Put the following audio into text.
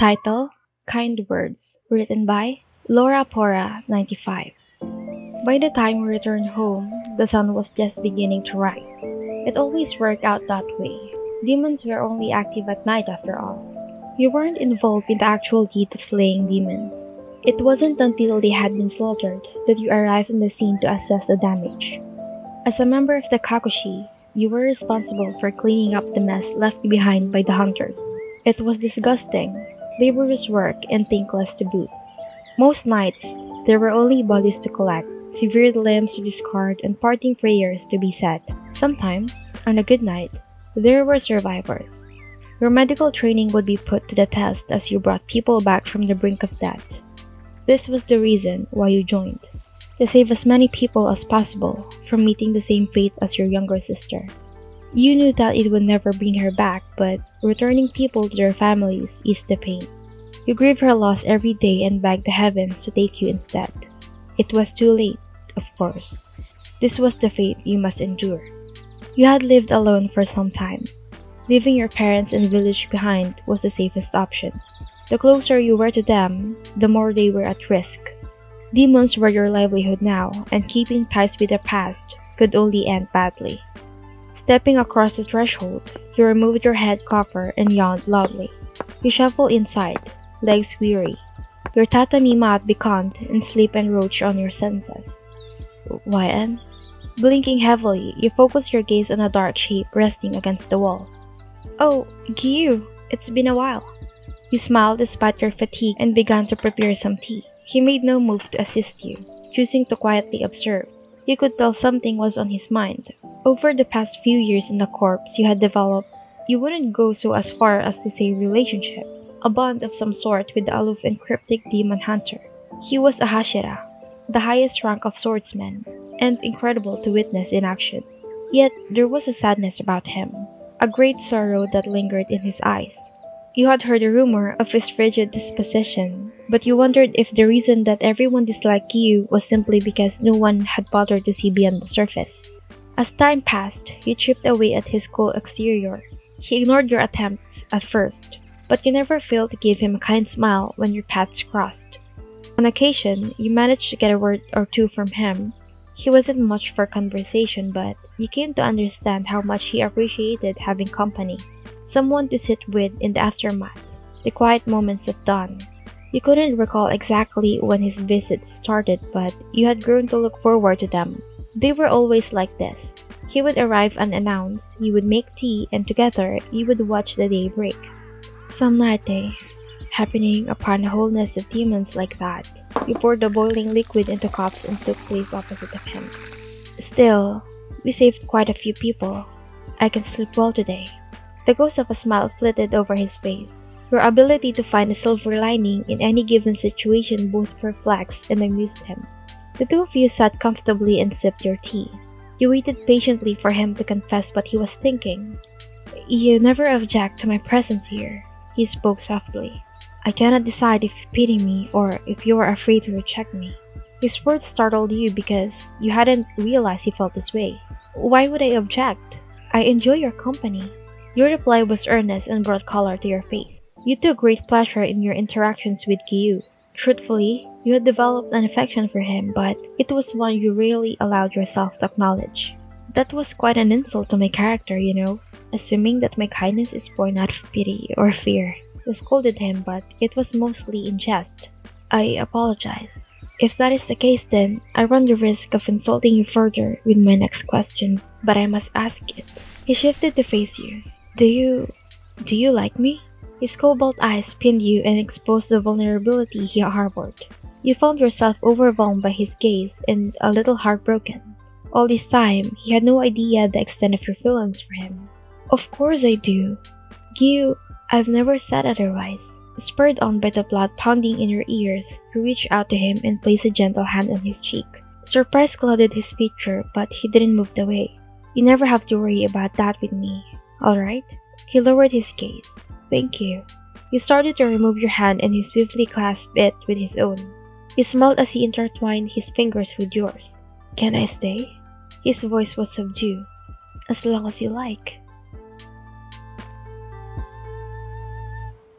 Title: Kind Words, written by Laura Pora, 95. By the time we returned home, the sun was just beginning to rise. It always worked out that way. Demons were only active at night after all. You weren't involved in the actual deed of slaying demons. It wasn't until they had been slaughtered that you arrived on the scene to assess the damage. As a member of the Kakushi, you were responsible for cleaning up the mess left behind by the hunters. It was disgusting, laborious work, and thankless to boot. Most nights, there were only bodies to collect, severed limbs to discard, and parting prayers to be said. Sometimes, on a good night, there were survivors. Your medical training would be put to the test as you brought people back from the brink of death. This was the reason why you joined, to save as many people as possible from meeting the same fate as your younger sister. You knew that it would never bring her back, but returning people to their families eased the pain. You grieved her loss every day and begged the heavens to take you instead. It was too late, of course. This was the fate you must endure. You had lived alone for some time. Leaving your parents and village behind was the safest option. The closer you were to them, the more they were at risk. Demons were your livelihood now, and keeping ties with the past could only end badly. Stepping across the threshold, you removed your head cover and yawned loudly. You shuffled inside, legs weary, your tatami mat beckoned, and sleep encroached on your senses. YN? Blinking heavily, you focused your gaze on a dark shape resting against the wall. Oh, Giyuu, it's been a while. You smiled despite your fatigue and began to prepare some tea. He made no move to assist you, choosing to quietly observe. You could tell something was on his mind. Over the past few years in the corps you had developed, you wouldn't go so as far as to say relationship, a bond of some sort with the aloof and cryptic demon hunter. He was a Hashira, the highest rank of swordsmen, and incredible to witness in action. Yet there was a sadness about him, a great sorrow that lingered in his eyes. You had heard a rumor of his frigid disposition, but you wondered if the reason that everyone disliked Giyuu was simply because no one had bothered to see beyond the surface. As time passed, you chipped away at his cool exterior. He ignored your attempts at first, but you never failed to give him a kind smile when your paths crossed. On occasion, you managed to get a word or two from him. He wasn't much for conversation, but you came to understand how much he appreciated having company. Someone to sit with in the aftermath, the quiet moments of dawn. You couldn't recall exactly when his visits started, but you had grown to look forward to them. They were always like this. He would arrive unannounced, you would make tea, and together you would watch the day break. Some night happening upon a whole nest of demons like that. You poured the boiling liquid into cups and took place opposite of him. Still, we saved quite a few people. I can sleep well today. The ghost of a smile flitted over his face. Your ability to find a silver lining in any given situation both perplexed and amused him. The two of you sat comfortably and sipped your tea. You waited patiently for him to confess what he was thinking. You never object to my presence here, he spoke softly. I cannot decide if you pity me or if you are afraid to reject me. His words startled you because you hadn't realized he felt this way. Why would I object? I enjoy your company. Your reply was earnest and brought color to your face. You took great pleasure in your interactions with Giyuu. Truthfully, you had developed an affection for him, but it was one you rarely allowed yourself to acknowledge. That was quite an insult to my character, you know, assuming that my kindness is born out of pity or fear. You scolded him, but it was mostly in jest. I apologize. If that is the case, then I run the risk of insulting you further with my next question, but I must ask it. He shifted to face you. Do you like me? His cobalt eyes pinned you and exposed the vulnerability he harbored. You found yourself overwhelmed by his gaze and a little heartbroken. All this time, he had no idea the extent of your feelings for him. Of course I do. Giyuu, I've never said otherwise. Spurred on by the blood pounding in your ears, you reached out to him and placed a gentle hand on his cheek. Surprise clouded his feature, but he didn't move away. You never have to worry about that with me. Alright? He lowered his gaze. Thank you. You started to remove your hand and he swiftly clasped it with his own. He smiled as he intertwined his fingers with yours. Can I stay? His voice was subdued. As long as you like.